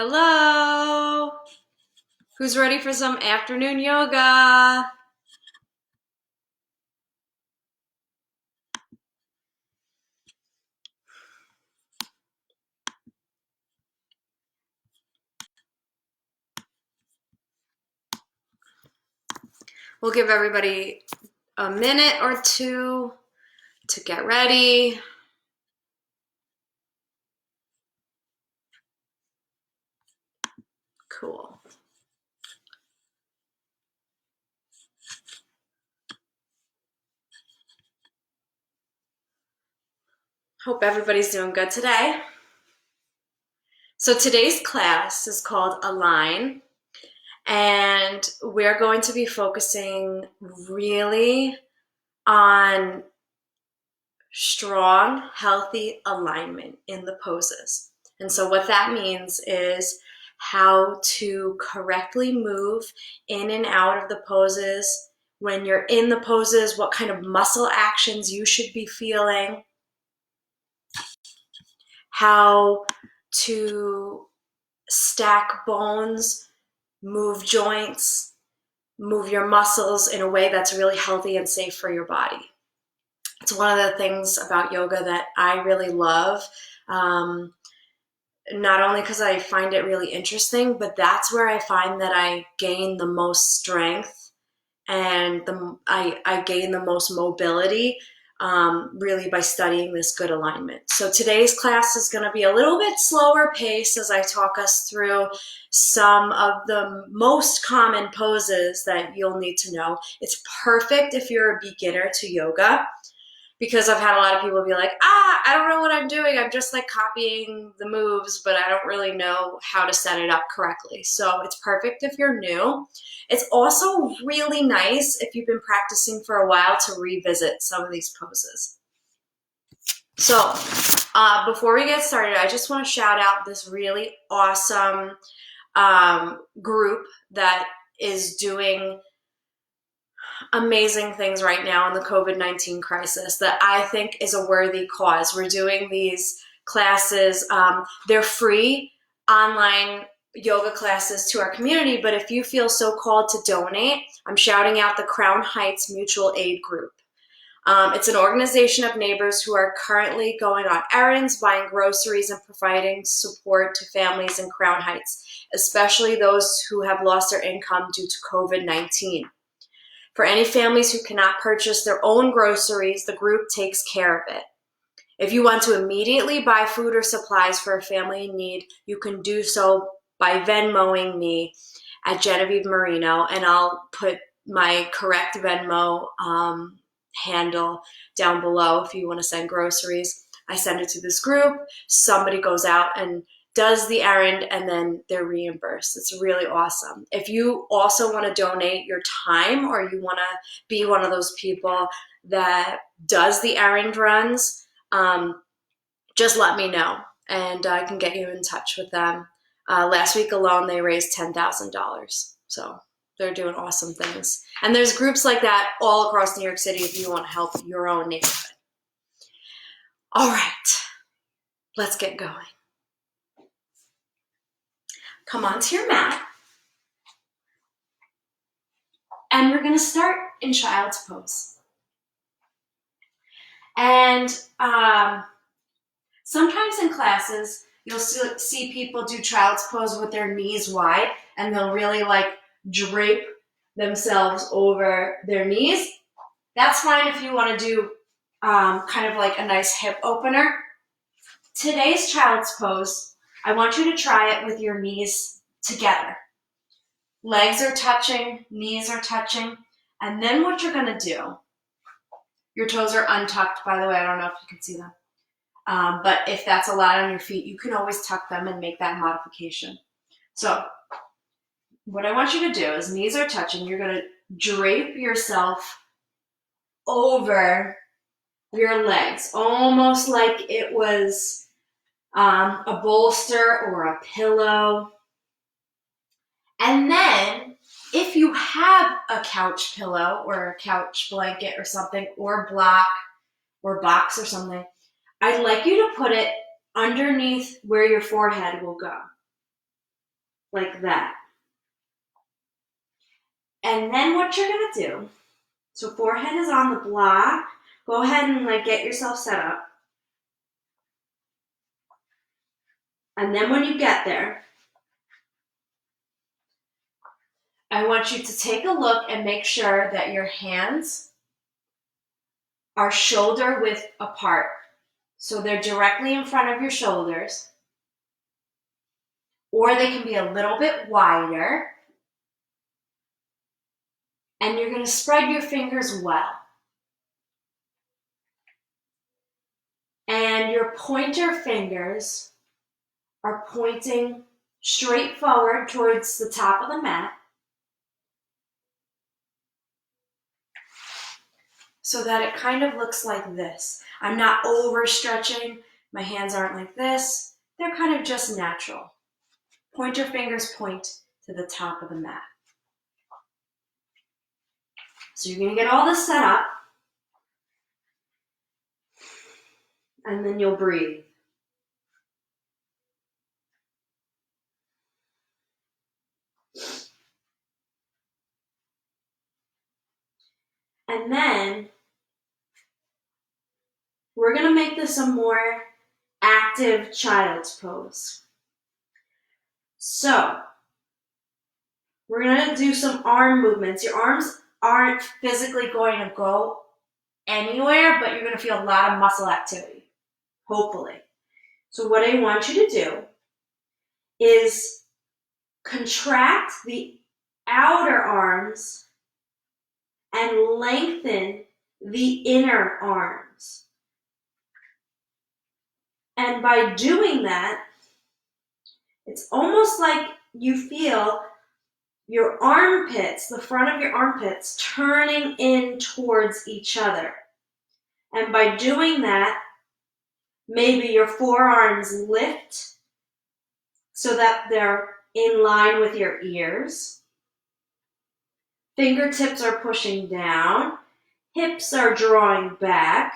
Hello! Who's ready for some afternoon yoga? We'll give everybody a minute or two to get ready. Cool. Hope everybody's doing good today. So today's class is called Align, and we're going to be focusing really on strong, healthy alignment in the poses. And so what that means is how to correctly move in and out of the poses. When you're in the poses, what kind of muscle actions you should be feeling, how to stack bones, move joints, move your muscles in a way that's really healthy and safe for your body. It's one of the things about yoga that I really love, not only because I find it really interesting, but that's where I find that I gain the most strength and I gain the most mobility, really by studying this good alignment. So today's class is going to be a little bit slower pace as I talk us through some of the most common poses that you'll need to know. It's perfect if you're a beginner to yoga, because I've had a lot of people be like, I don't know what I'm doing. I'm just like copying the moves, but I don't really know how to set it up correctly. So it's perfect if you're new. It's also really nice if you've been practicing for a while to revisit some of these poses. So before we get started, I just want to shout out this really awesome group that is doing amazing things right now in the COVID-19 crisis that I think is a worthy cause. We're doing these classes. They're free online yoga classes to our community, but if you feel so called to donate, I'm shouting out the Crown Heights Mutual Aid Group. It's an organization of neighbors who are currently going on errands, buying groceries, and providing support to families in Crown Heights, especially those who have lost their income due to COVID-19. For any families who cannot purchase their own groceries, the group takes care of it. If you want to immediately buy food or supplies for a family in need, you can do so by Venmoing me at Genevieve Marino, and I'll put my correct Venmo handle down below if you want to send groceries. I send it to this group. Somebody goes out and does the errand, and then they're reimbursed. It's really awesome. If you also want to donate your time, or you want to be one of those people that does the errand runs, just let me know and I can get you in touch with them. Last week alone, they raised $10,000. So they're doing awesome things. And there's groups like that all across New York City if you want to help your own neighborhood. All right, let's get going. Come onto your mat. And we're going to start in child's pose. And sometimes in classes, you'll see people do child's pose with their knees wide, and they'll really like drape themselves over their knees. That's fine if you want to do kind of like a nice hip opener. Today's child's pose, I want you to try it with your knees together. Legs are touching, knees are touching, and then what you're going to do, your toes are untucked, by the way, I don't know if you can see them, but if that's a lot on your feet, you can always tuck them and make that modification. So what I want you to do is knees are touching, you're going to drape yourself over your legs, almost like it was a bolster or a pillow. And then if you have a couch pillow or a couch blanket or something, or block or box or something, I'd like you to put it underneath where your forehead will go. like that. And then what you're going to do, so forehead is on the block. Go ahead and get yourself set up. And then when you get there, I want you to take a look and make sure that your hands are shoulder width apart. So they're directly in front of your shoulders, or they can be a little bit wider. And you're going to spread your fingers well. And your pointer fingers are pointing straight forward towards the top of the mat, so that it kind of looks like this. I'm not overstretching. My hands aren't like this. They're kind of just natural. Pointer fingers point to the top of the mat. So you're going to get all this set up, and then you'll breathe. And then we're going to make this a more active child's pose. So we're going to do some arm movements. Your arms aren't physically going to go anywhere, but you're going to feel a lot of muscle activity, hopefully. So what I want you to do is contract the outer arms and lengthen the inner arms. And by doing that, it's almost like you feel your armpits, the front of your armpits, turning in towards each other. And by doing that, maybe your forearms lift so that they're in line with your ears. Fingertips are pushing down. Hips are drawing back.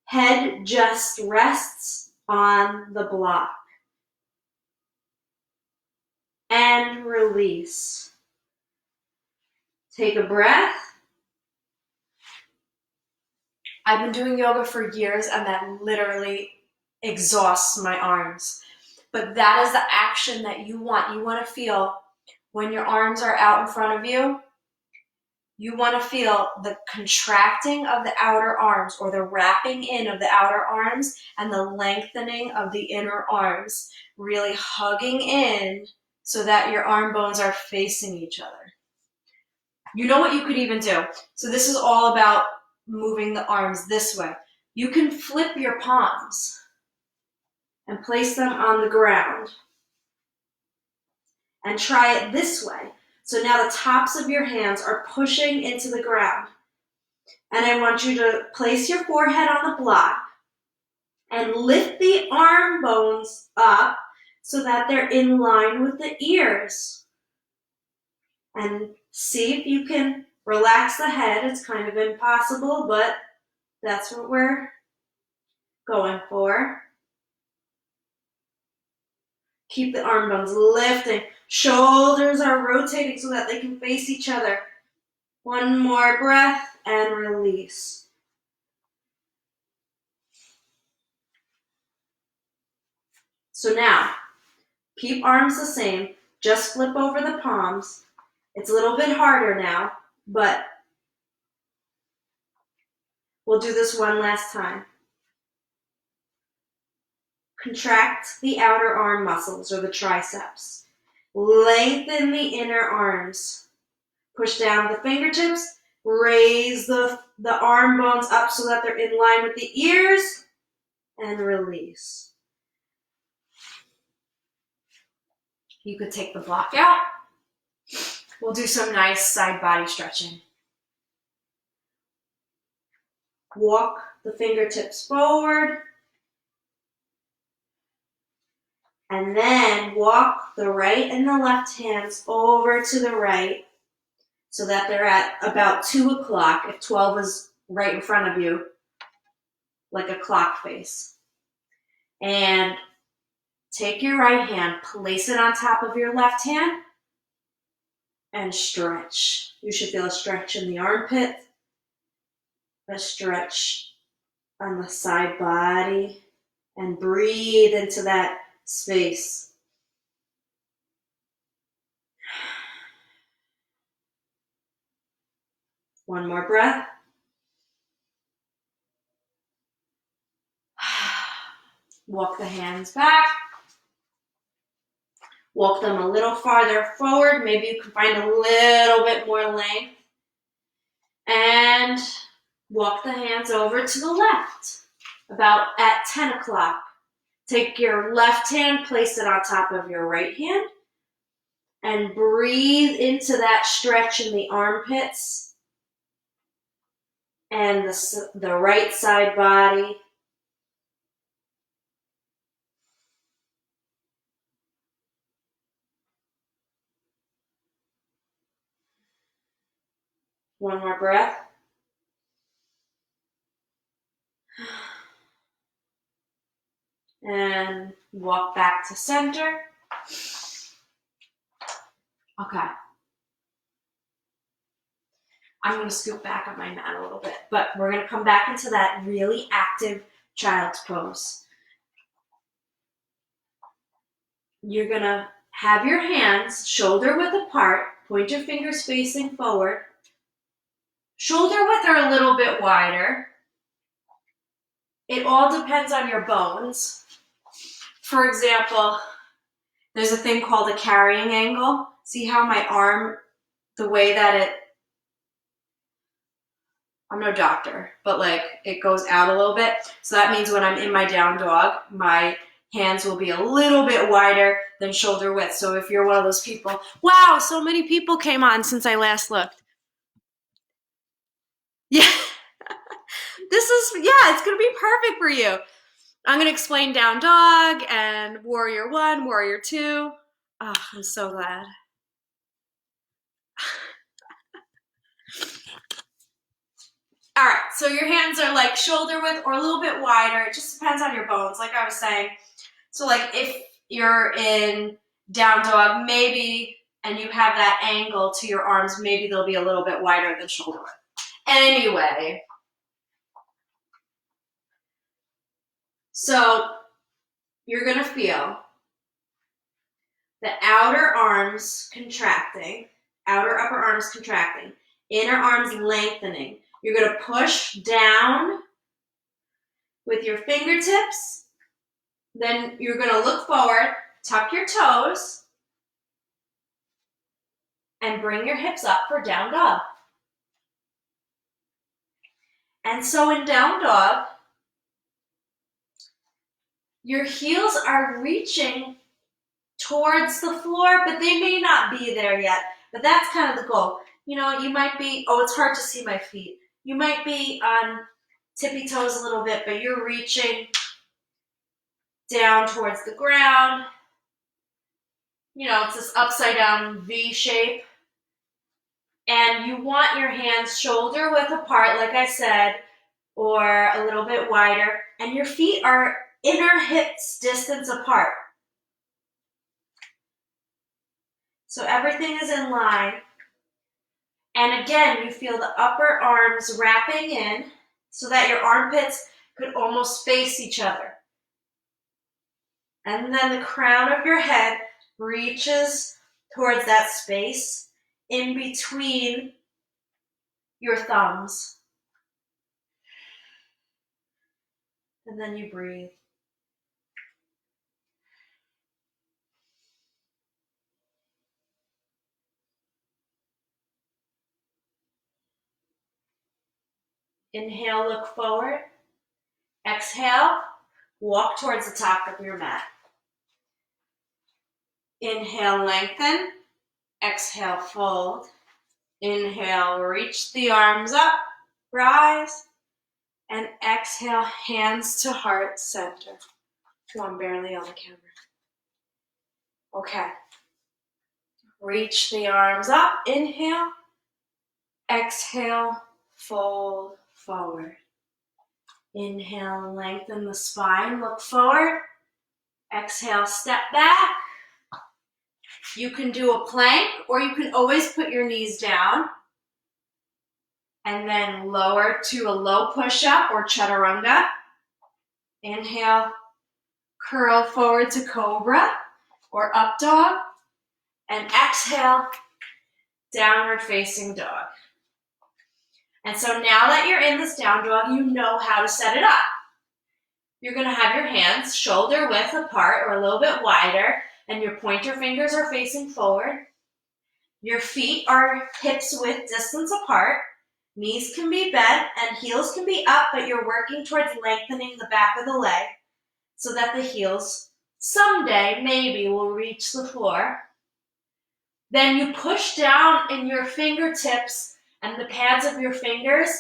Head just rests on the block. And release. Take a breath. I've been doing yoga for years, and that literally exhausts my arms. But that is the action that you want. You want to feel when your arms are out in front of you, you want to feel the contracting of the outer arms, or the wrapping in of the outer arms, and the lengthening of the inner arms, really hugging in so that your arm bones are facing each other. You know what you could even do? So this is all about moving the arms this way. You can flip your palms and place them on the ground and try it this way. So now the tops of your hands are pushing into the ground. And I want you to place your forehead on the block and lift the arm bones up so that they're in line with the ears. And see if you can relax the head. It's kind of impossible, but that's what we're going for. Keep the arm bones lifting. Shoulders are rotating so that they can face each other. One more breath and release. So now, keep arms the same. Just flip over the palms. It's a little bit harder now, but we'll do this one last time. Contract the outer arm muscles, or the triceps. Lengthen the inner arms. Push down the fingertips. Raise the arm bones up so that they're in line with the ears. And release. You could take the block out. We'll do some nice side body stretching. Walk the fingertips forward. And then walk the right and the left hands over to the right so that they're at about 2 o'clock, if 12 is right in front of you, like a clock face. And Take your right hand, place it on top of your left hand, and stretch. You should feel a stretch in the armpit, a stretch on the side body, and breathe into that space. One more breath. Walk the hands back. Walk them a little farther forward. Maybe you can find a little bit more length. And walk the hands over to the left, about at 10 o'clock. Take your left hand, place it on top of your right hand, and breathe into that stretch in the armpits and the right side body. One more breath. And walk back to center. Okay. I'm going to scoot back on my mat a little bit, but we're going to come back into that really active child's pose. You're going to have your hands shoulder width apart, point your fingers facing forward. Shoulder width or a little bit wider. It all depends on your bones. For example, there's a thing called a carrying angle. See how my arm, the way that I'm no doctor, but like it goes out a little bit. So that means when I'm in my down dog, my hands will be a little bit wider than shoulder width. So if you're one of those people, wow, so many people came on since I last looked. Yeah, it's going to be perfect for you. I'm going to explain down dog and warrior 1, warrior 2. Oh, I'm so glad. All right, so your hands are like shoulder width or a little bit wider. It just depends on your bones, like I was saying. So like if you're in down dog, maybe, and you have that angle to your arms, maybe they'll be a little bit wider than shoulder width. Anyway, so you're going to feel the outer arms contracting, outer upper arms contracting, inner arms lengthening. You're going to push down with your fingertips. Then you're going to look forward, tuck your toes, and bring your hips up for down dog. And so in down dog, your heels are reaching towards the floor, but they may not be there yet. But that's kind of the goal. You know, you might be, it's hard to see my feet. You might be on tippy toes a little bit, but you're reaching down towards the ground. You know, it's this upside down V shape. And you want your hands shoulder width apart, like I said, or a little bit wider. And your feet are inner hips distance apart. So everything is in line. And again, you feel the upper arms wrapping in so that your armpits could almost face each other. And then the crown of your head reaches towards that space in between your thumbs. And then you breathe. Inhale, look forward. Exhale, walk towards the top of your mat. Inhale, lengthen. Exhale, fold. Inhale, reach the arms up, rise. And exhale, hands to heart center. Oh, I'm barely on the camera. Okay. Reach the arms up, inhale. Exhale, fold forward. Inhale, lengthen the spine, look forward. Exhale, step back. You can do a plank, or you can always put your knees down and then lower to a low push-up or chaturanga. Inhale, curl forward to cobra or up dog, and exhale, downward facing dog. And so now that you're in this down dog, you know how to set it up. You're going to have your hands shoulder width apart or a little bit wider, and your pointer fingers are facing forward. Your feet are hips width distance apart. Knees can be bent and heels can be up, but you're working towards lengthening the back of the leg so that the heels someday maybe will reach the floor. Then you push down in your fingertips and the pads of your fingers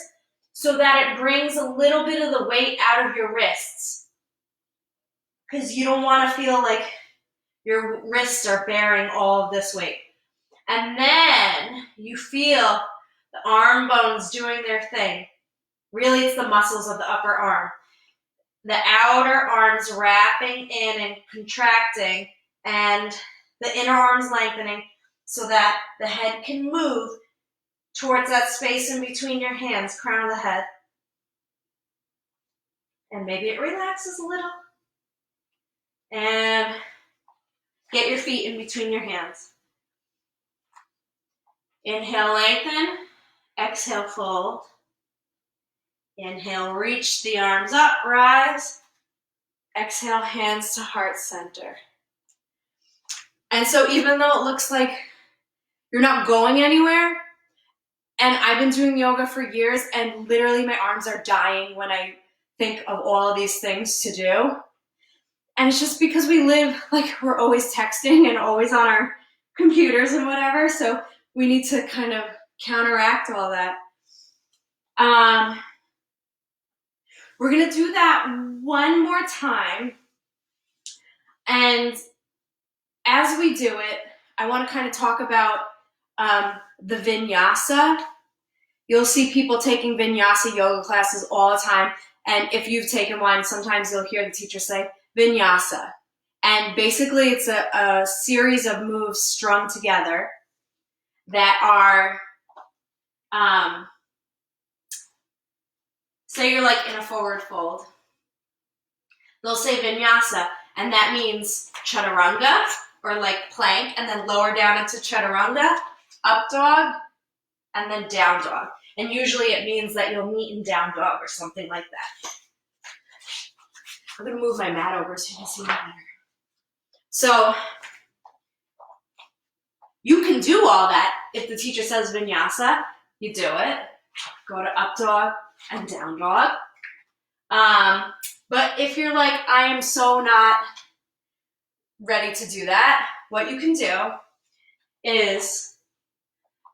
so that it brings a little bit of the weight out of your wrists, because you don't want to feel like your wrists are bearing all of this weight. And then you feel the arm bones doing their thing. Really, it's the muscles of the upper arm. The outer arms wrapping in and contracting, and the inner arms lengthening so that the head can move towards that space in between your hands, crown of the head. And maybe it relaxes a little. And get your feet in between your hands. Inhale, lengthen. Exhale, fold. Inhale, reach the arms up, rise. Exhale, hands to heart center. And so even though it looks like you're not going anywhere, and I've been doing yoga for years, and literally my arms are dying when I think of all of these things to do. And it's just because we live, like, we're always texting and always on our computers and whatever, so we need to kind of counteract all that. We're going to do that one more time. And as we do it, I want to kind of talk about the vinyasa. You'll see people taking vinyasa yoga classes all the time. And if you've taken one, sometimes you'll hear the teacher say vinyasa. And basically it's a series of moves strung together that are, say you're like in a forward fold. They'll say vinyasa, and that means chaturanga, or like plank, and then lower down into chaturanga, up dog, and then down dog. And usually it means that you'll meet in down dog or something like that. I'm going to move my mat over so you can see me better. So you can do all that. If the teacher says vinyasa, you do it. Go to up dog and down dog. But if you're like, I am so not ready to do that, what you can do is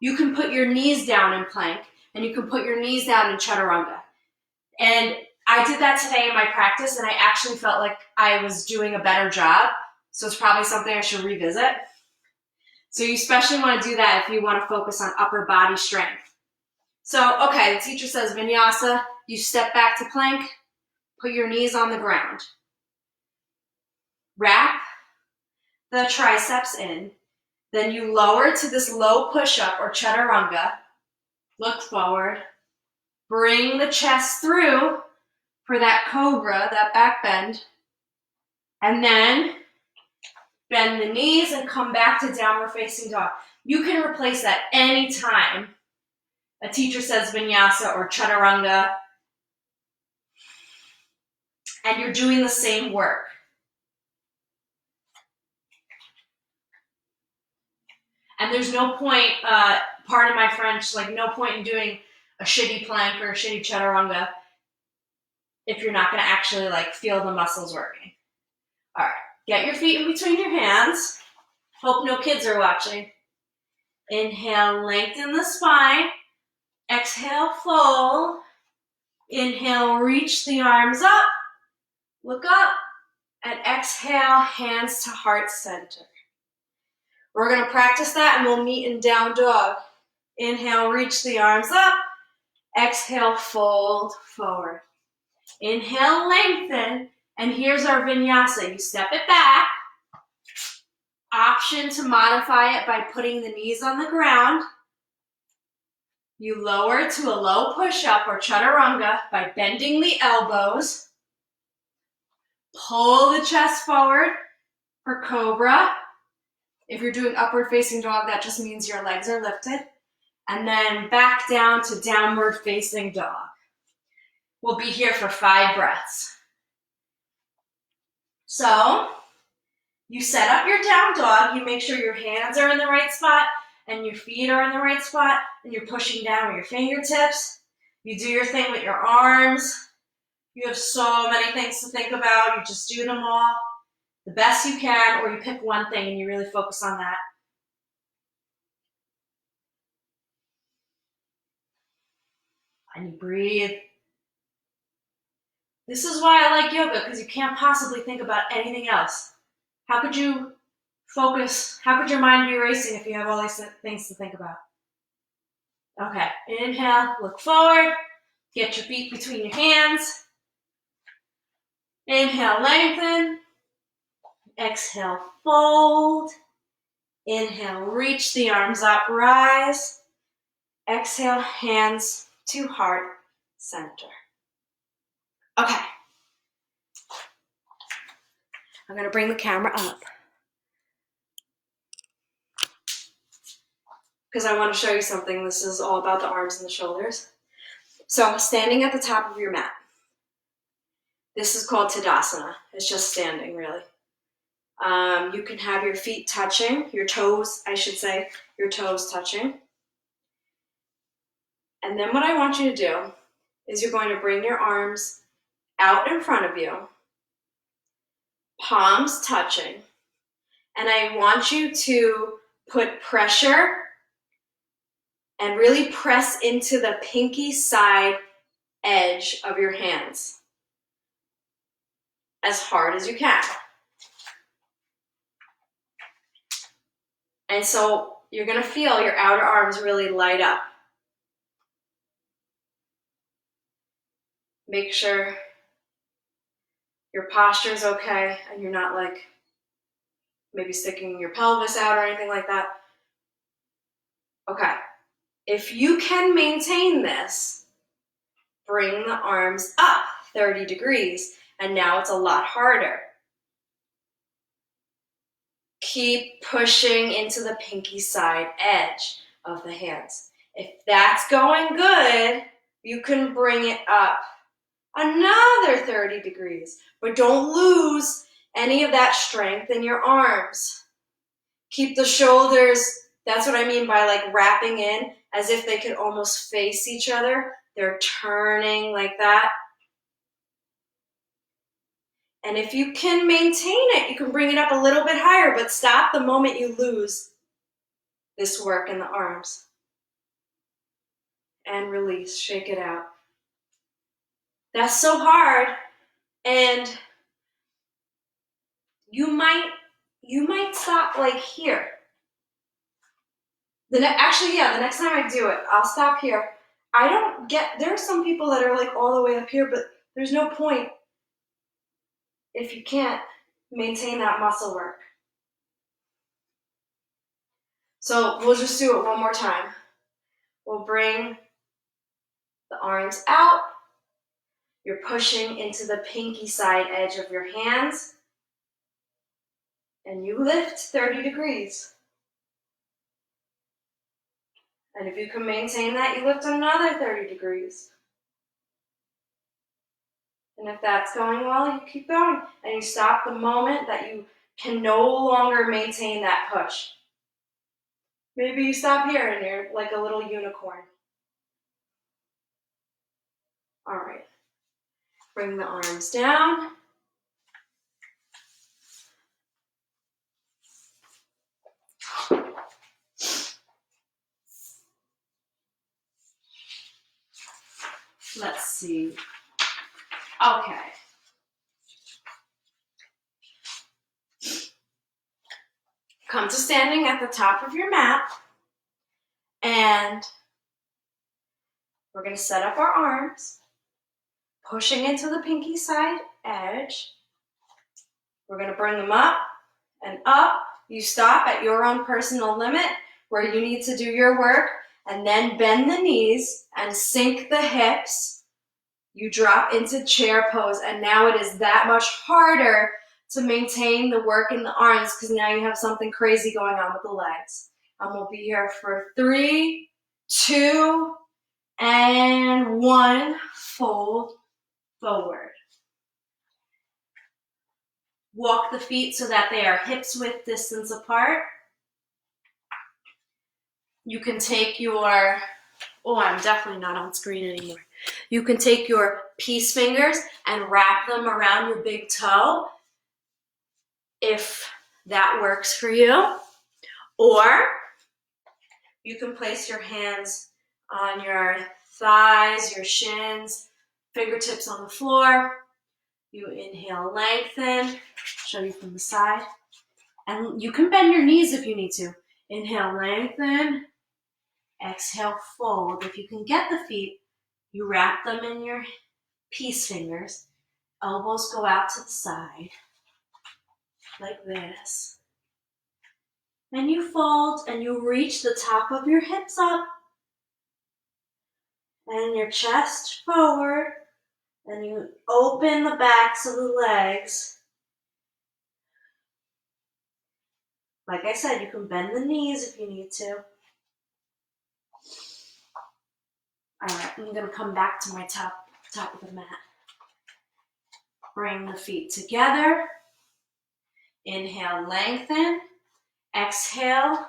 you can put your knees down in plank, and you can put your knees down in chaturanga. And I did that today in my practice, and I actually felt like I was doing a better job. So it's probably something I should revisit. So you especially want to do that if you want to focus on upper body strength. So, okay, the teacher says vinyasa, you step back to plank, put your knees on the ground. Wrap the triceps in, then you lower to this low push-up or chaturanga, look forward, bring the chest through for that cobra, that back bend, and then bend the knees and come back to downward facing dog. You can replace that anytime a teacher says vinyasa or chaturanga, and you're doing the same work. And there's no point, pardon my French, like no point in doing a shitty plank or a shitty chaturanga if you're not going to actually like feel the muscles working. All right, get your feet in between your hands. Hope no kids are watching. Inhale, lengthen the spine. Exhale, fold. Inhale, reach the arms up. Look up. And exhale, hands to heart center. We're going to practice that, and we'll meet in down dog. Inhale, reach the arms up. Exhale, fold forward. Inhale, lengthen. And here's our vinyasa. You step it back. Option to modify it by putting the knees on the ground. You lower to a low push-up or chaturanga by bending the elbows. Pull the chest forward for cobra. If you're doing upward facing dog, that just means your legs are lifted. And then back down to downward facing dog. We'll be here for 5 breaths. So, you set up your down dog, you make sure your hands are in the right spot and your feet are in the right spot, and you're pushing down with your fingertips. You do your thing with your arms. You have so many things to think about. You just do them all the best you can, or you pick one thing and you really focus on that. And you breathe. This is why I like yoga, because you can't possibly think about anything else. How could you focus? How could your mind be racing if you have all these things to think about? Okay, inhale, look forward. Get your feet between your hands. Inhale, lengthen. Exhale, fold. Inhale, reach the arms up, rise. Exhale, hands to heart center. Okay. I'm going to bring the camera up because I want to show you something. This is all about the arms and the shoulders. So, standing at the top of your mat. This is called Tadasana. It's just standing, really. You can have your feet touching, your toes, I should say, your toes touching. And then what I want you to do is you're going to bring your arms out in front of you, palms touching, and I want you to put pressure and really press into the pinky side edge of your hands as hard as you can. And so you're going to feel your outer arms really light up. Make sure your posture is okay and you're not like maybe sticking your pelvis out or anything like that. Okay. If you can maintain this, bring the arms up 30 degrees, and now it's a lot harder. Keep pushing into the pinky side edge of the hands. If that's going good, you can bring it up another 30 degrees, but don't lose any of that strength in your arms. Keep the shoulders, that's what I mean by like wrapping in, as if they could almost face each other. They're turning like that. And if you can maintain it, you can bring it up a little bit higher, but stop the moment you lose this work in the arms. And release, shake it out. That's so hard, and you might stop like here. The next time I do it, I'll stop here. There are some people that are like all the way up here, but there's no point if you can't maintain that muscle work. So we'll just do it one more time. We'll bring the arms out. You're pushing into the pinky side edge of your hands. And you lift 30 degrees. And if you can maintain that, you lift another 30 degrees. And if that's going well, you keep going. And you stop the moment that you can no longer maintain that push. Maybe you stop here and you're like a little unicorn. All right. Bring the arms down. Let's see. Okay. Come to standing at the top of your mat, and we're going to set up our arms, pushing into the pinky side edge, We're going to bring them up and up. You stop at your own personal limit where you need to do your work, and then bend the knees and sink the hips. You drop into chair pose, and now it is that much harder to maintain the work in the arms because now you have something crazy going on with the legs. And we'll be here for 3, 2, and 1. Fold forward. Walk the feet so that they are hips width distance apart. You can take your, I'm definitely not on screen anymore. You can take your peace fingers and wrap them around your big toe if that works for you. Or you can place your hands on your thighs, your shins, fingertips on the floor. You inhale, lengthen, show you from the side. And you can bend your knees if you need to. Inhale, lengthen. Exhale, fold. If you can get the feet, you wrap them in your peace fingers. Elbows go out to the side, like this. And you fold and you reach the top of your hips up. And your chest forward. And you open the backs of the legs. Like I said, you can bend the knees if you need to. All right, I'm going to come back to my top of the mat. Bring the feet together. Inhale, lengthen. Exhale.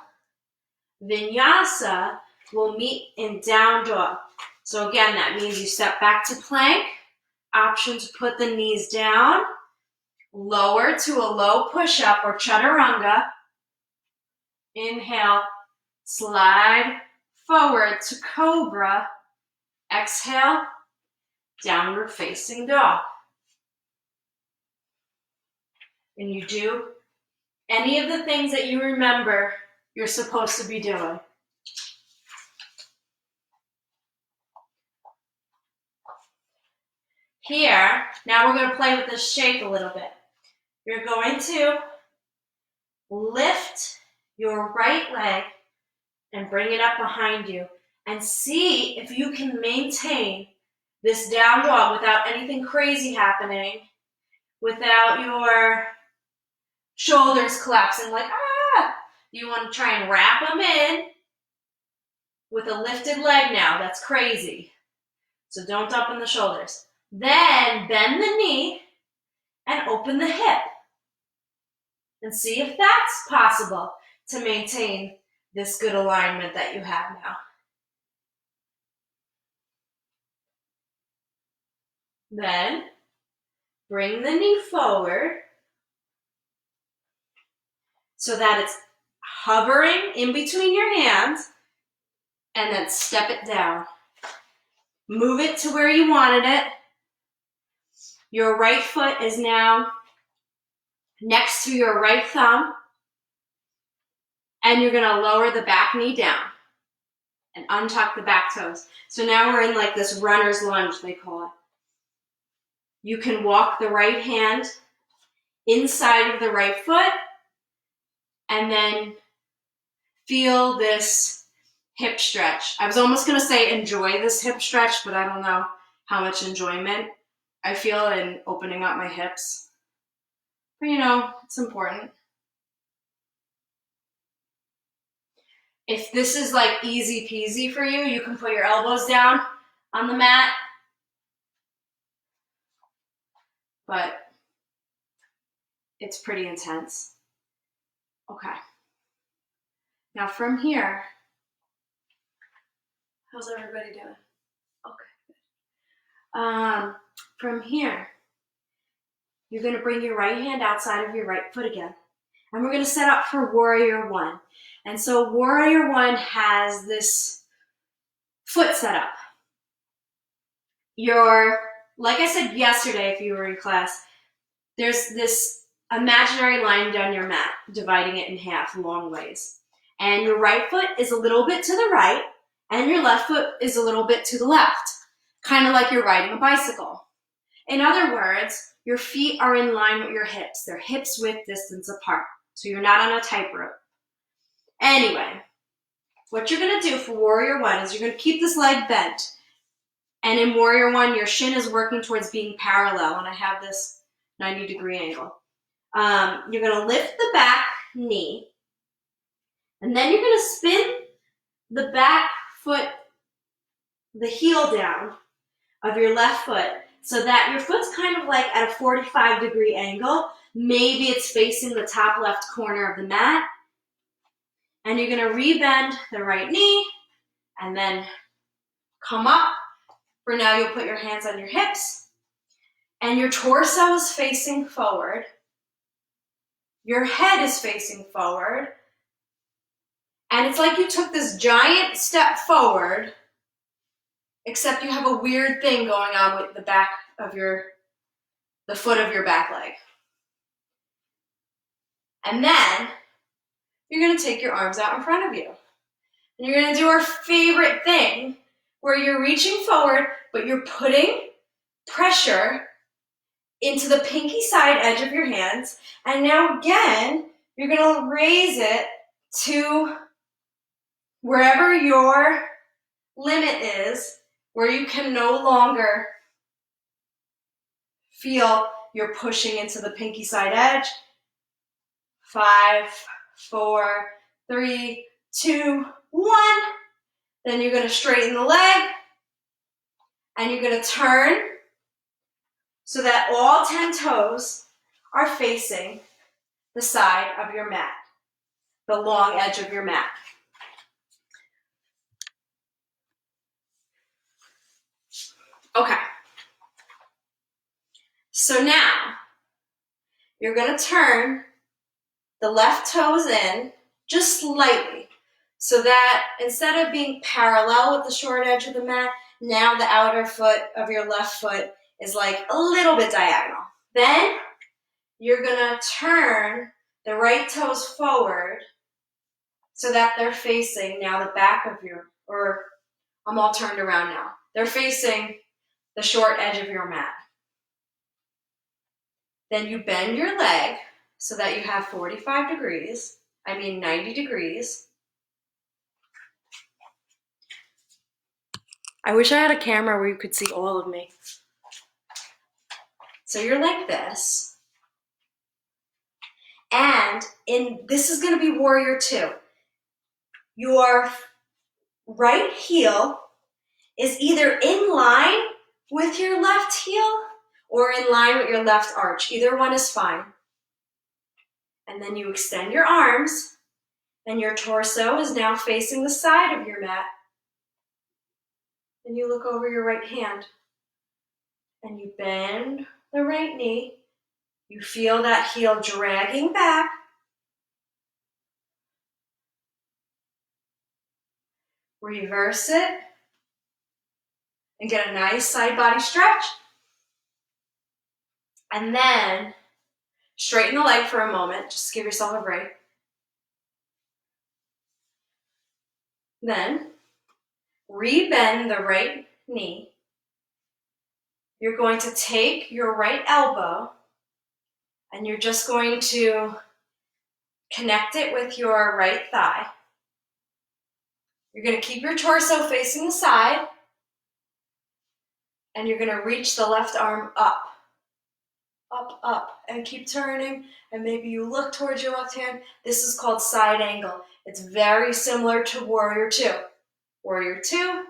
Vinyasa will meet in down dog. So again, that means you step back to plank. Option to put the knees down. Lower to a low push-up or chaturanga. Inhale, slide forward to cobra. Exhale, downward facing dog. And you do any of the things that you remember you're supposed to be doing. Here, now we're going to play with this shape a little bit. You're going to lift your right leg and bring it up behind you and see if you can maintain this down dog without anything crazy happening, without your shoulders collapsing like, ah! You want to try and wrap them in with a lifted leg now. That's crazy. So don't dump in the shoulders. Then bend the knee and open the hip. And see if that's possible to maintain this good alignment that you have now. Then bring the knee forward so that it's hovering in between your hands, and then step it down. Move it to where you wanted it. Your right foot is now next to your right thumb, and you're going to lower the back knee down and untuck the back toes. So now we're in like this runner's lunge, they call it. You can walk the right hand inside of the right foot and then feel this hip stretch. I was almost going to say enjoy this hip stretch, but I don't know how much enjoyment I feel in opening up my hips. But you know, it's important. If this is like easy peasy for you, you can put your elbows down on the mat. But it's pretty intense. Okay. Now from here, how's everybody doing? Okay. From here, you're going to bring your right hand outside of your right foot again. And we're going to set up for Warrior One. And so Warrior One has this foot setup. Like I said yesterday, if you were in class, there's this imaginary line down your mat, dividing it in half long ways. And your right foot is a little bit to the right, and your left foot is a little bit to the left. Kind of like you're riding a bicycle. In other words, your feet are in line with your hips. They're hips width distance apart. So you're not on a tightrope. Anyway, what you're going to do for Warrior One is you're going to keep this leg bent. And in Warrior One, your shin is working towards being parallel. And I have this 90-degree angle. You're going to lift the back knee. And then you're going to spin the back foot, the heel down of your left foot, so that your foot's kind of like at a 45-degree angle. Maybe it's facing the top left corner of the mat. And you're going to rebend the right knee and then come up. For now, you'll put your hands on your hips and your torso is facing forward. Your head is facing forward. And it's like you took this giant step forward, except you have a weird thing going on with the back of the foot of your back leg. And then you're going to take your arms out in front of you. And you're going to do our favorite thing where you're reaching forward, but you're putting pressure into the pinky side edge of your hands. And now again, you're going to raise it to wherever your limit is, where you can no longer feel you're pushing into the pinky side edge. 5, 4, 3, 2, 1. Then you're going to straighten the leg and you're going to turn so that all 10 toes are facing the side of your mat, the long edge of your mat. Okay. So now you're going to turn the left toes in just slightly so that instead of being parallel with the short edge of the mat, now the outer foot of your left foot is like a little bit diagonal. Then you're going to turn the right toes forward so that they're facing now the back of or I'm all turned around now. They're facing the short edge of your mat. Then you bend your leg so that you have 90 degrees. I wish I had a camera where you could see all of me. So you're like this. And this is going to be Warrior Two. Your right heel is either in line with your left heel or in line with your left arch. Either one is fine. And then you extend your arms and your torso is now facing the side of your mat. And you look over your right hand and you bend the right knee. You feel that heel dragging back. Reverse it and get a nice side body stretch. And then straighten the leg for a moment. Just give yourself a break. Then rebend the right knee. You're going to take your right elbow and you're just going to connect it with your right thigh. You're going to keep your torso facing the side and you're going to reach the left arm up, up, up, and keep turning. And maybe you look towards your left hand. This is called side angle. It's very similar to Warrior Two. Warrior Two,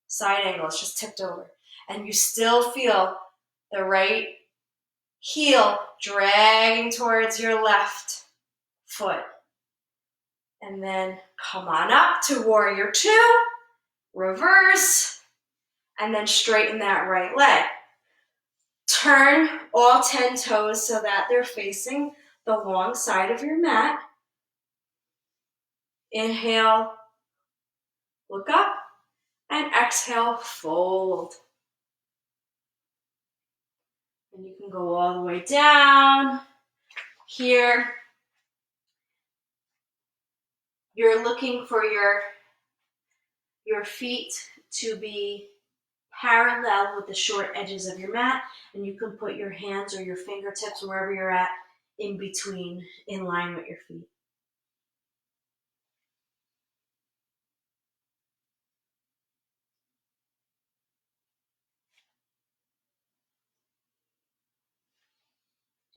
side angle, it's just tipped over. And you still feel the right heel dragging towards your left foot. And then come on up to Warrior Two, reverse, and then straighten that right leg. Turn all 10 toes so that they're facing the long side of your mat. Inhale, look up, and exhale, fold. And you can go all the way down. Here, you're looking for your feet to be parallel with the short edges of your mat, and you can put your hands or your fingertips wherever you're at in between, in line with your feet.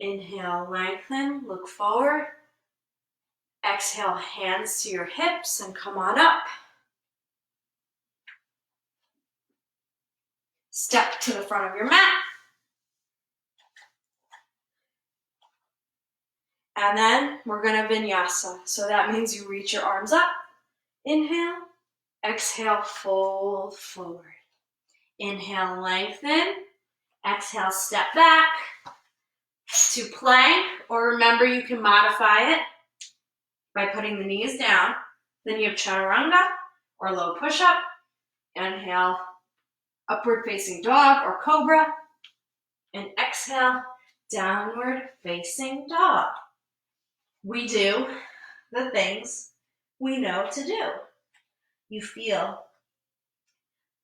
Inhale, lengthen, look forward. Exhale, hands to your hips and come on up. Step to the front of your mat. And then we're gonna vinyasa. So that means you reach your arms up. Inhale, exhale, fold forward. Inhale, lengthen. Exhale, step back to plank, or remember you can modify it by putting the knees down. Then you have chaturanga or low push-up. Inhale, upward facing dog or cobra. And exhale, downward facing dog. We do the things we know to do. You feel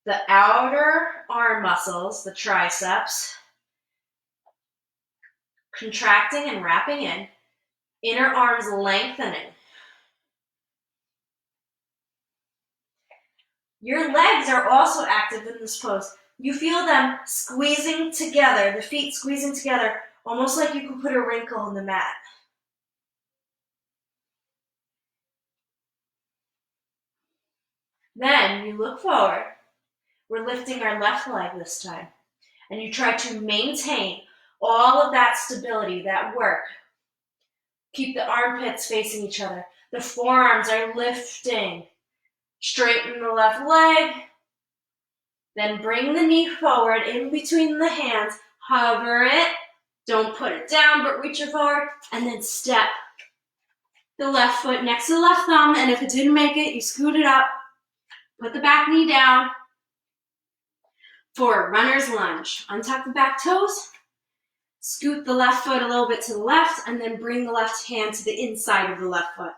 the outer arm muscles, the triceps, contracting and wrapping in, inner arms lengthening. Your legs are also active in this pose. You feel them squeezing together, the feet squeezing together, almost like you could put a wrinkle in the mat. Then you look forward. We're lifting our left leg this time. And you try to maintain all of that stability, that work. Keep the armpits facing each other. The forearms are lifting. Straighten the left leg. Then bring the knee forward in between the hands. Hover it. Don't put it down, but reach it forward. And then step the left foot next to the left thumb. And if it didn't make it, you scoot it up. Put the back knee down for runner's lunge. Untuck the back toes. Scoot the left foot a little bit to the left, and then bring the left hand to the inside of the left foot.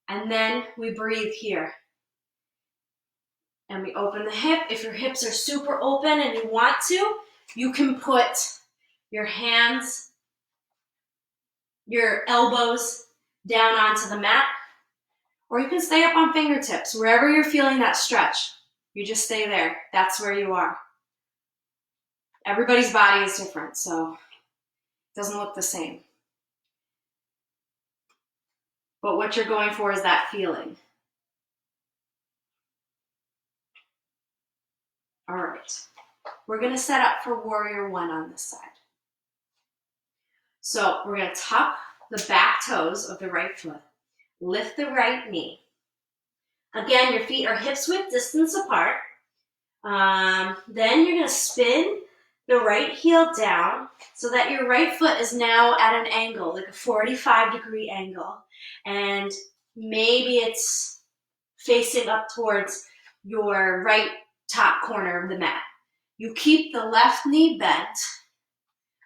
And then we breathe here. And we open the hip. If your hips are super open and you want to, you can put your hands, your elbows down onto the mat, or you can stay up on fingertips. Wherever you're feeling that stretch, you just stay there. That's where you are. Everybody's body is different, so it doesn't look the same. But what you're going for is that feeling. All right. We're going to set up for warrior one on this side. So we're going to tuck the back toes of the right foot. Lift the right knee. Again, your feet are hips width distance apart. Then you're going to spin the right heel down so that your right foot is now at an angle, like a 45-degree angle. And maybe it's facing up towards your right top corner of the mat. You keep the left knee bent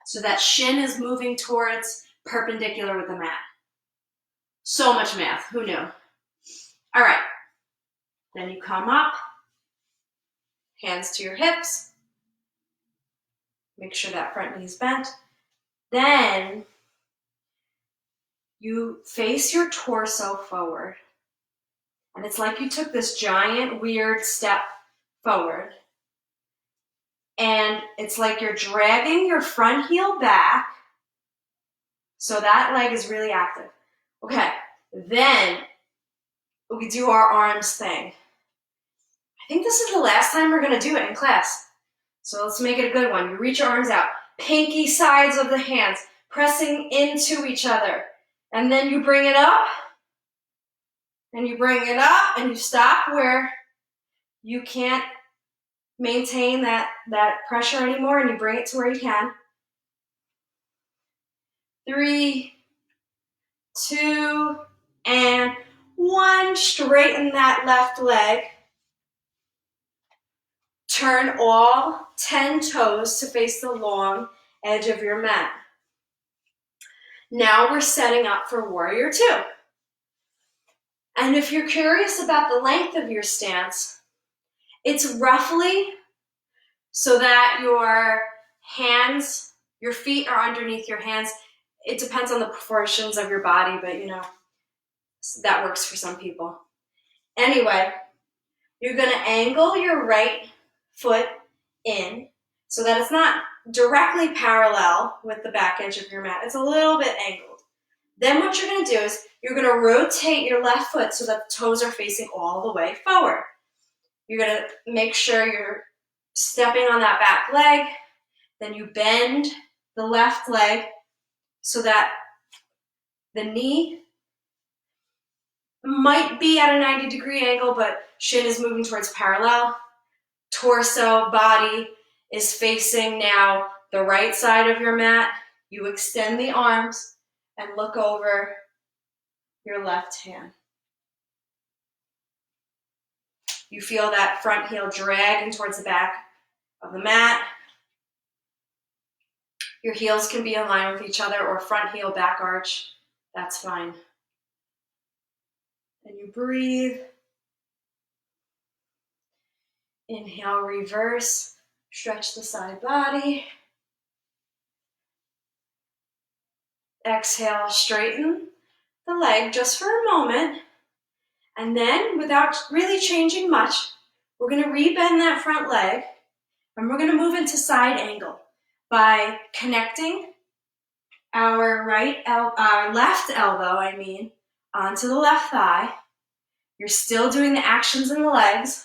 so that shin is moving towards perpendicular with the mat. So much math, who knew? All right, then you come up, hands to your hips. Make sure that front knee is bent. Then you face your torso forward. And it's like you took this giant, weird step forward. And it's like you're dragging your front heel back. So that leg is really active. Okay, then we do our arms thing. I think this is the last time we're going to do it in class. So let's make it a good one. You reach your arms out, pinky sides of the hands, pressing into each other. And then you bring it up, and you bring it up, and you stop where you can't maintain that pressure anymore, and you bring it to where you can. 3, 2, and 1. Straighten that left leg. Turn all 10 toes to face the long edge of your mat. Now we're setting up for warrior 2. And if you're curious about the length of your stance, it's roughly so that your hands, your feet are underneath your hands. It depends on the proportions of your body, but you know, that works for some people. Anyway, you're gonna angle your right foot in so that it's not directly parallel with the back edge of your mat. It's a little bit angled. Then what you're gonna do is you're gonna rotate your left foot so that the toes are facing all the way forward. You're gonna make sure you're stepping on that back leg. Then you bend the left leg so that the knee might be at a 90-degree angle, but shin is moving towards parallel. Torso, body is facing now the right side of your mat. You extend the arms and look over your left hand. You feel that front heel dragging towards the back of the mat. Your heels can be in line with each other or front heel, back arch. That's fine. And you breathe. Inhale, reverse. Stretch the side body. Exhale, straighten the leg just for a moment. And then, without really changing much, we're going to rebend that front leg and we're going to move into side angle by connecting our left elbow, onto the left thigh. You're still doing the actions in the legs.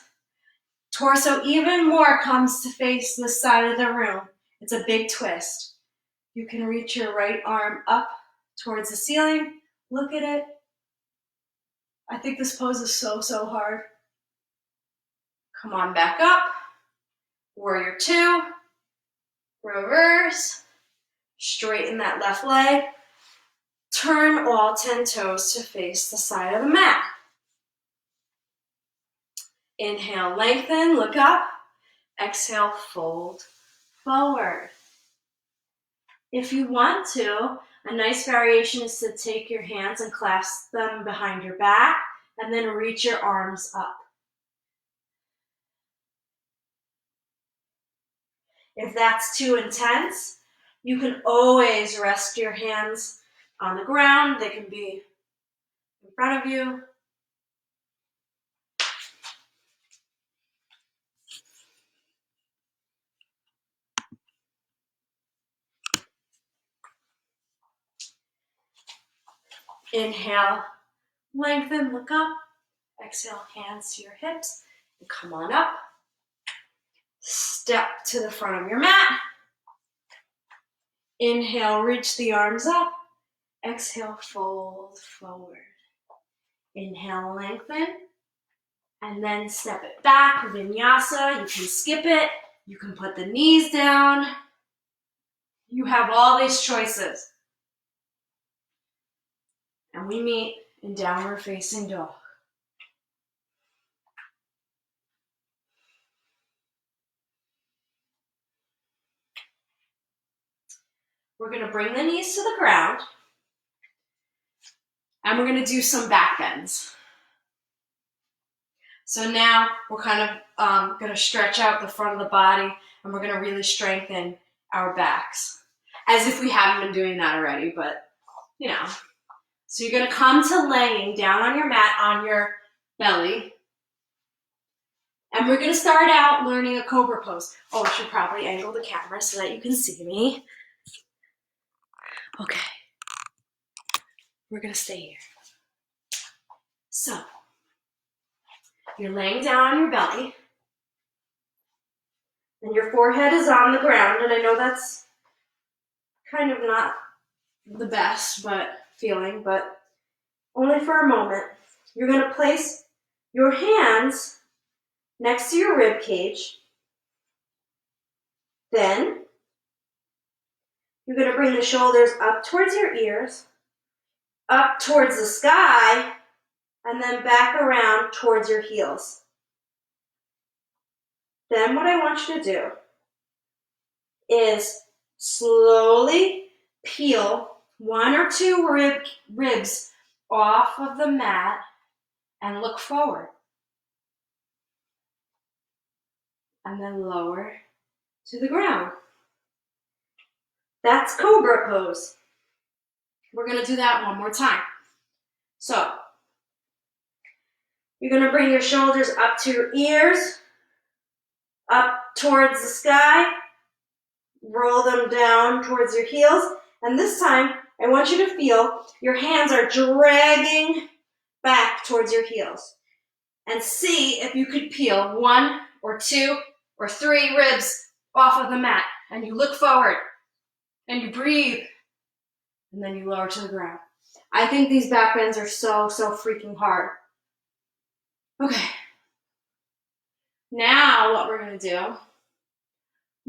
Torso even more comes to face this side of the room. It's a big twist. You can reach your right arm up towards the ceiling. Look at it. I think this pose is so hard. Come on back up. Warrior two. Reverse. Straighten that left leg. Turn all 10 toes to face the side of the mat. Inhale, lengthen, look up. Exhale, fold forward. If you want to, a nice variation is to take your hands and clasp them behind your back and then reach your arms up. If that's too intense, you can always rest your hands on the ground. They can be in front of you. Inhale, lengthen, look up. Exhale, hands to your hips, and come on up. Step to the front of your mat. Inhale, reach the arms up. Exhale, fold forward. Inhale, lengthen. And then step it back, vinyasa. You can skip it. You can put the knees down. You have all these choices. And we meet in downward facing dog. We're going to bring the knees to the ground. And we're going to do some back bends. So now we're kind of going to stretch out the front of the body and we're going to really strengthen our backs. As if we haven't been doing that already, but you know. So you're going to come to laying down on your mat on your belly. And we're going to start out learning a cobra pose. Oh, I should probably angle the camera so that you can see me. Okay. We're going to stay here. So, you're laying down on your belly. And your forehead is on the ground. And I know that's kind of not the best feeling, but only for a moment. You're going to place your hands next to your rib cage. Then you're going to bring the shoulders up towards your ears, up towards the sky, and then back around towards your heels. Then what I want you to do is slowly peel one or two ribs off of the mat and look forward. And then lower to the ground. That's cobra pose. We're going to do that one more time. So, you're going to bring your shoulders up to your ears, up towards the sky, roll them down towards your heels, and this time I want you to feel your hands are dragging back towards your heels. And see if you could peel 1 or 2 or 3 ribs off of the mat. And you look forward, and you breathe, and then you lower to the ground. I think these back bends are so freaking hard. Okay. Now what we're going to do,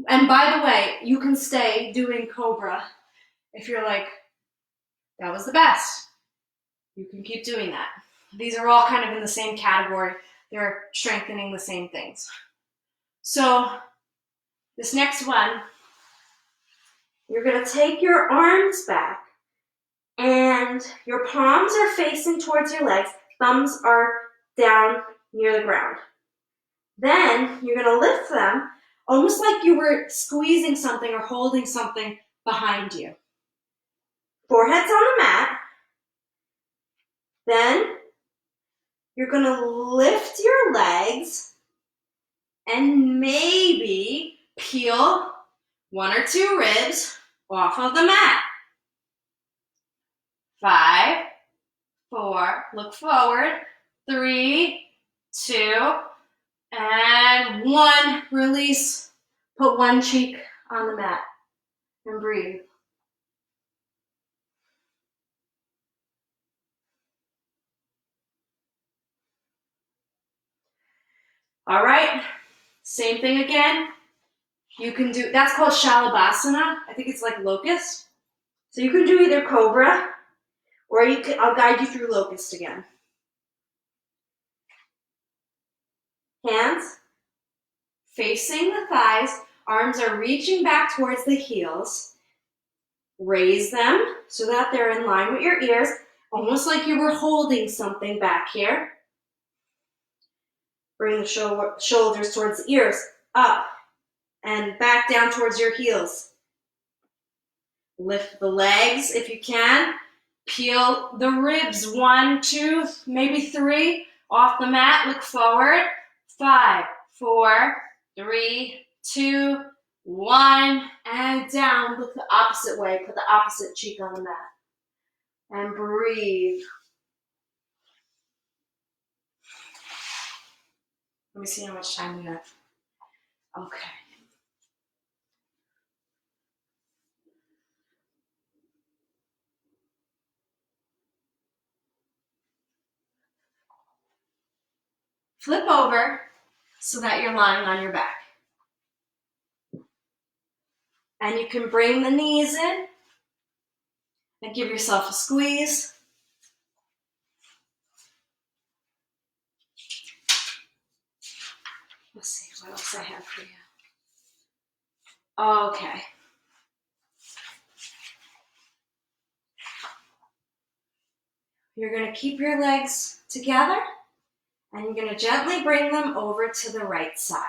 and by the way, you can stay doing cobra if you're like, that was the best. You can keep doing that. These are all kind of in the same category. They're strengthening the same things. So this next one, you're going to take your arms back and your palms are facing towards your legs. Thumbs are down near the ground. Then you're going to lift them almost like you were squeezing something or holding something behind you. Forehead's on the mat. Then you're going to lift your legs and maybe peel 1 or 2 ribs off of the mat. 5, 4, look forward, 3, 2, and 1. Release, put 1 cheek on the mat and breathe. All right, same thing again. You can do, that's called Shalabhasana. I think it's like locust. So you can do either cobra or I'll guide you through locust again. Hands facing the thighs, arms are reaching back towards the heels. Raise them so that they're in line with your ears, almost like you were holding something back here. Bring the shoulders towards the ears, up and back down towards your heels. Lift the legs if you can. Peel the ribs, 1, 2, maybe 3 off the mat. Look forward. 5, 4, 3, 2, 1, and down. Look the opposite way. Put the opposite cheek on the mat. And breathe. Let me see how much time we have. Okay. Flip over so that you're lying on your back. And you can bring the knees in and give yourself a squeeze. Let's see what else I have for you. Okay. You're going to keep your legs together and you're going to gently bring them over to the right side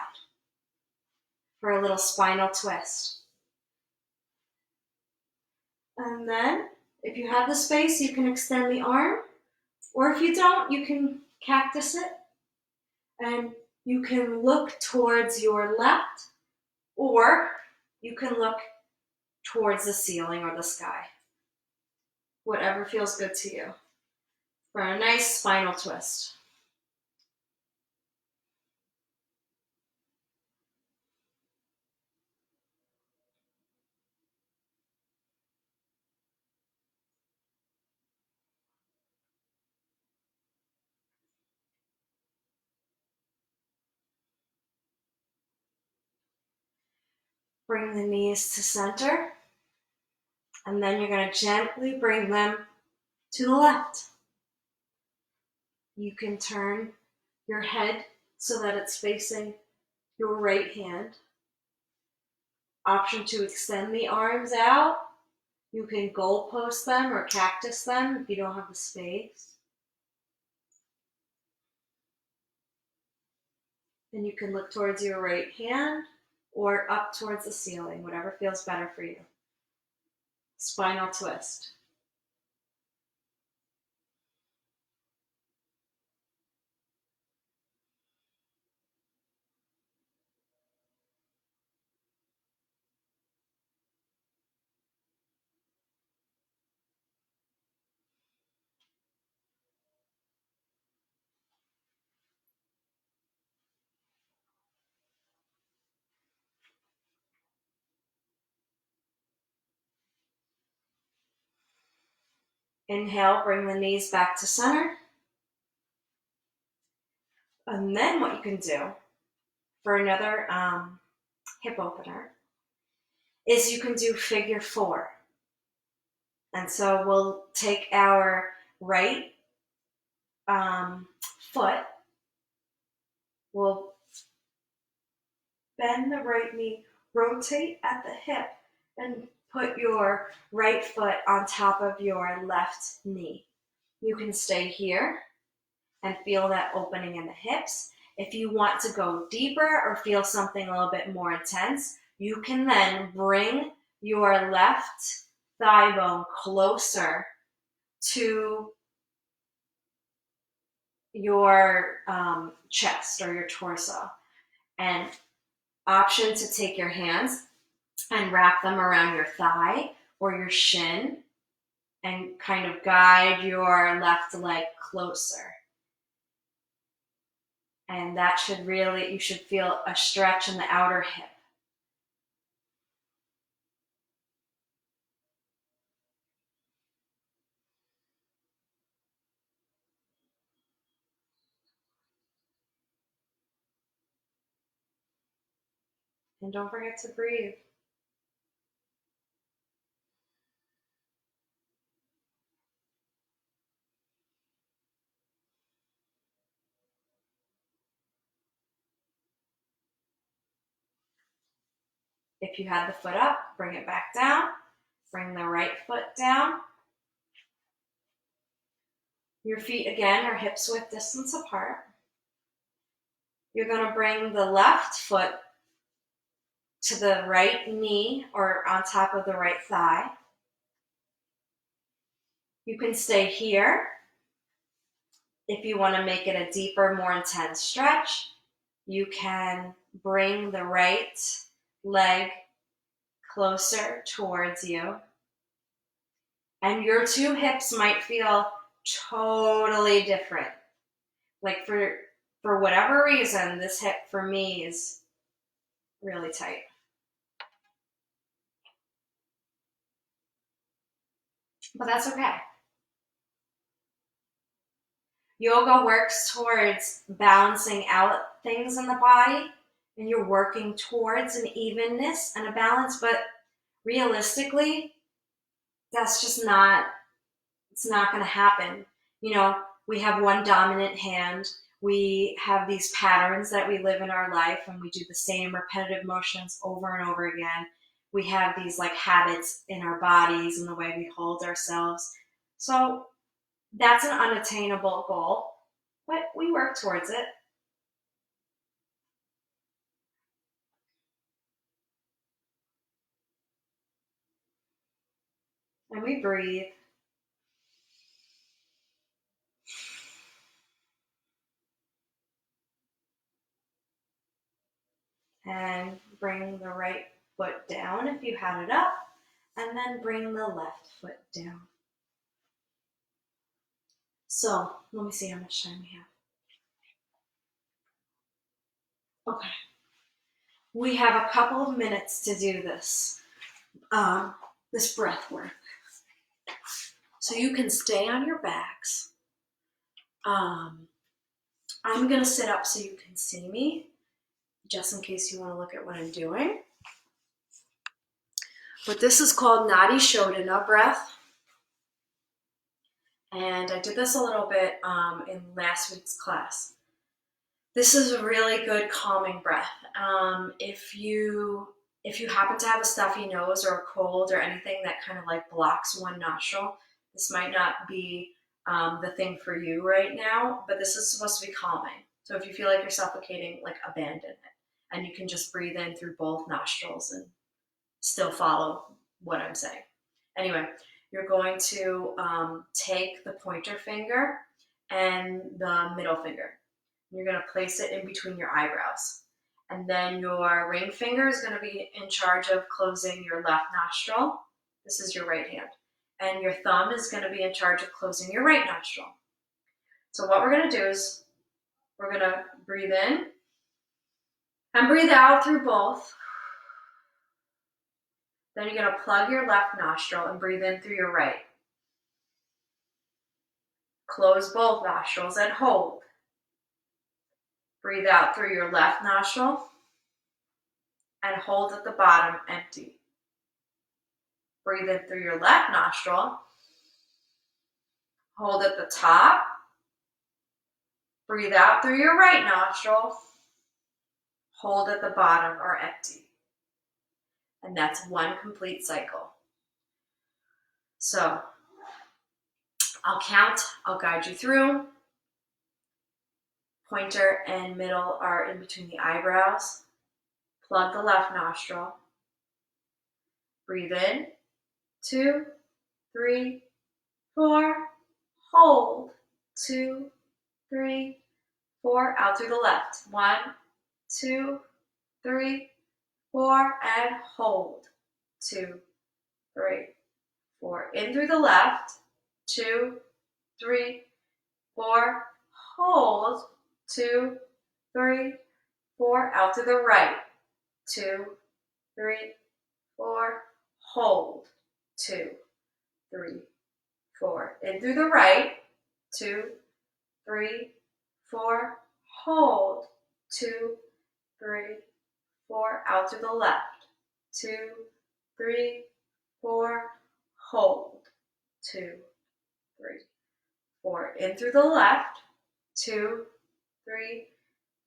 for a little spinal twist. And then, if you have the space, you can extend the arm, or if you don't, you can cactus it, and you can look towards your left, or you can look towards the ceiling or the sky. Whatever feels good to you for a nice spinal twist. Bring the knees to center, and then you're going to gently bring them to the left. You can turn your head so that it's facing your right hand. Option to extend the arms out. You can goalpost them or cactus them if you don't have the space. And you can look towards your right hand or up towards the ceiling, whatever feels better for you. Spinal twist. Inhale, bring the knees back to center. And then what you can do for another hip opener is you can do figure four. And so we'll take our right foot, we'll bend the right knee, rotate at the hip, and put your right foot on top of your left knee. You can stay here and feel that opening in the hips. If you want to go deeper or feel something a little bit more intense, you can then bring your left thigh bone closer to your chest or your torso. And option to take your hands and wrap them around your thigh or your shin and kind of guide your left leg closer. And that should really, you should feel a stretch in the outer hip. And don't forget to breathe. If you had the foot up, bring it back down. Bring the right foot down. Your feet again are hips width distance apart. You're going to bring the left foot to the right knee or on top of the right thigh. You can stay here. If you want to make it a deeper, more intense stretch, you can bring the right leg closer towards you. And your two hips might feel totally different. Like for whatever reason, this hip for me is really tight. But that's okay. Yoga works towards balancing out things in the body, and you're working towards an evenness and a balance, but realistically, that's just not, it's not going to happen. You know, we have one dominant hand, we have these patterns that we live in our life, and we do the same repetitive motions over and over again. We have these like habits in our bodies and the way we hold ourselves. So that's an unattainable goal, but we work towards it. And we breathe. And bring the right foot down if you had it up, and then bring the left foot down. So let me see how much time we have. Okay. We have a couple of minutes to do this, this breath work. So you can stay on your backs. I'm going to sit up so you can see me, just in case you want to look at what I'm doing. But this is called Nadi Shodhana breath. And I did this a little bit in last week's class. This is a really good calming breath. If you happen to have a stuffy nose or a cold or anything that kind of like blocks one nostril, this might not be the thing for you right now, but this is supposed to be calming. So if you feel like you're suffocating, like abandon it. And you can just breathe in through both nostrils and still follow what I'm saying. Anyway, you're going to take the pointer finger and the middle finger. You're going to place it in between your eyebrows. And then your ring finger is going to be in charge of closing your left nostril. This is your right hand. And your thumb is going to be in charge of closing your right nostril. So what we're going to do is we're going to breathe in and breathe out through both. Then you're going to plug your left nostril and breathe in through your right. Close both nostrils and hold. Breathe out through your left nostril and hold at the bottom empty. Breathe in through your left nostril. Hold at the top. Breathe out through your right nostril. Hold at the bottom or empty. And that's one complete cycle. So I'll count, I'll guide you through. Pointer and middle are in between the eyebrows. Plug the left nostril. Breathe in. 2, 3, 4. Hold. 2, 3, 4. Out through the left. 1, 2, 3, 4. And hold. 2, 3, 4. In through the left. 2, 3, 4. Hold. 2, 3, 4. Out to the right. 2, 3, 4. Hold. 2, 3, 4. In through the right. 2, 3, 4. Hold. 2, 3, 4. Out to the left. 2, 3, 4. Hold. 2, 3, 4. In through the left. 2, 3,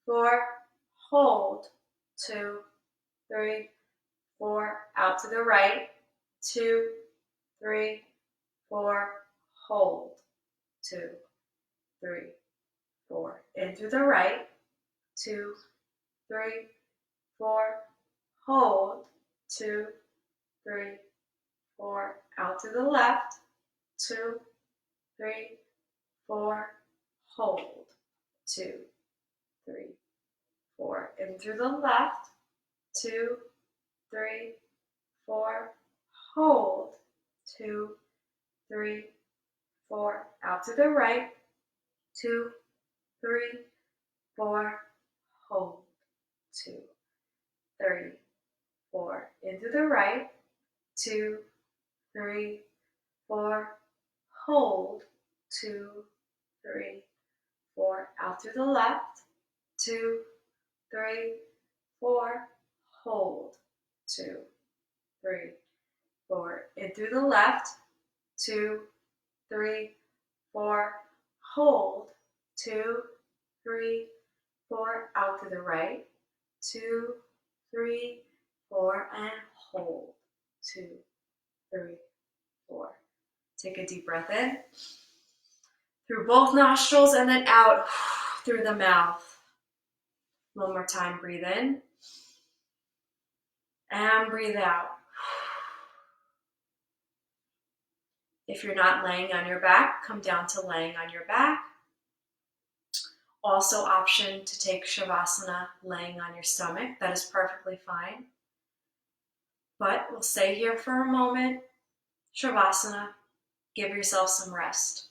4. Hold. 2, 3, 4. Out to the right. 2, 3, 4. Hold. 2, 3, 4. In through the right. 2, 3, 4. Hold. 2, 3, 4. Out to the left. 2, 3, 4. Hold. 2, 3, 4. In through the left. 2, 3, 4. Hold. 2, 3, 4. Out to the right. 2, 3, 4. Hold. 2, 3, 4. Into the right. 2, 3, 4. Hold. 2, 3, 4. Out to the left. 2, 3, 4. Hold. 2, 3, 4. In through the left. 2, 3, 4. Hold. 2, 3, 4. Out to the right. 2, 3, 4. And hold. 2, 3, 4. Take a deep breath in through both nostrils and then out through the mouth. One more time, breathe in and breathe out. If you're not laying on your back, come down to laying on your back. Also option to take Shavasana laying on your stomach. That is perfectly fine. But we'll stay here for a moment. Shavasana. Give yourself some rest.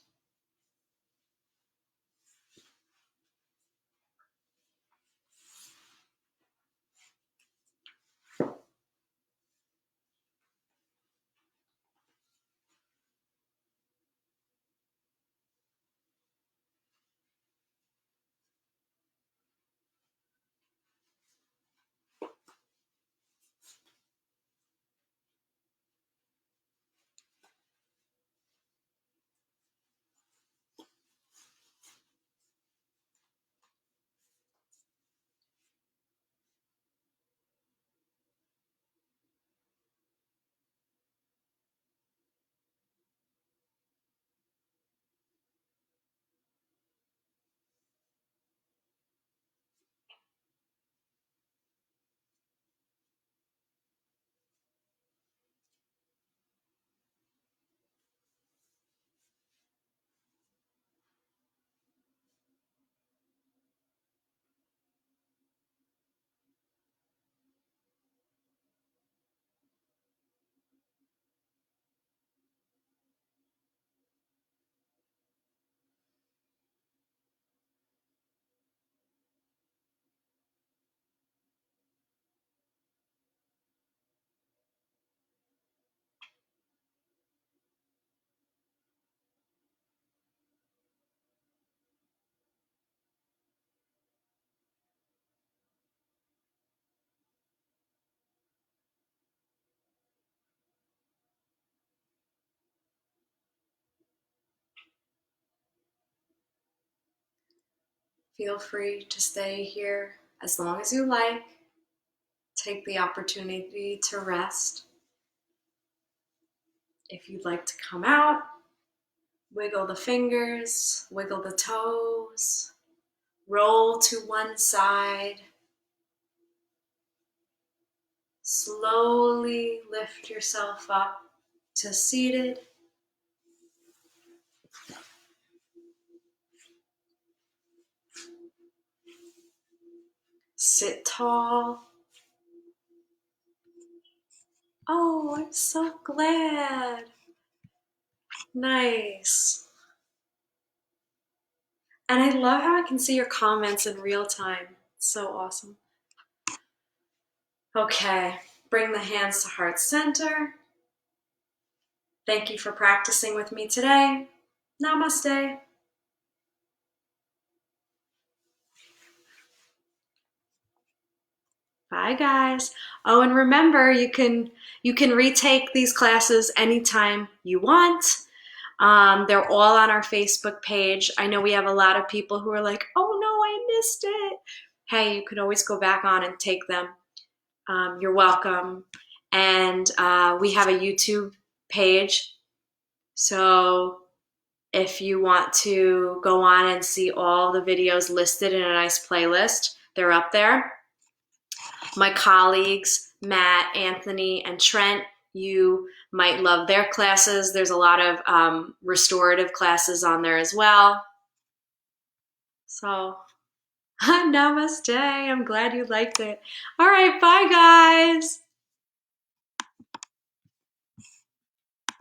Feel free to stay here as long as you like. Take the opportunity to rest. If you'd like to come out, wiggle the fingers, wiggle the toes, roll to one side. Slowly lift yourself up to seated. Sit tall. Oh, I'm so glad. Nice. And I love how I can see your comments in real time. It's so awesome. Okay, bring the hands to heart center. Thank you for practicing with me today. Namaste. Bye, guys. Oh, and remember, you can retake these classes anytime you want. They're all on our Facebook page. I know we have a lot of people who are like, oh no, I missed it. Hey, you can always go back on and take them. You're welcome. And we have a YouTube page. So if you want to go on and see all the videos listed in a nice playlist, they're up there. My colleagues, Matt, Anthony, and Trent, you might love their classes. There's a lot of restorative classes on there as well. So, namaste. I'm glad you liked it. All right, bye, guys.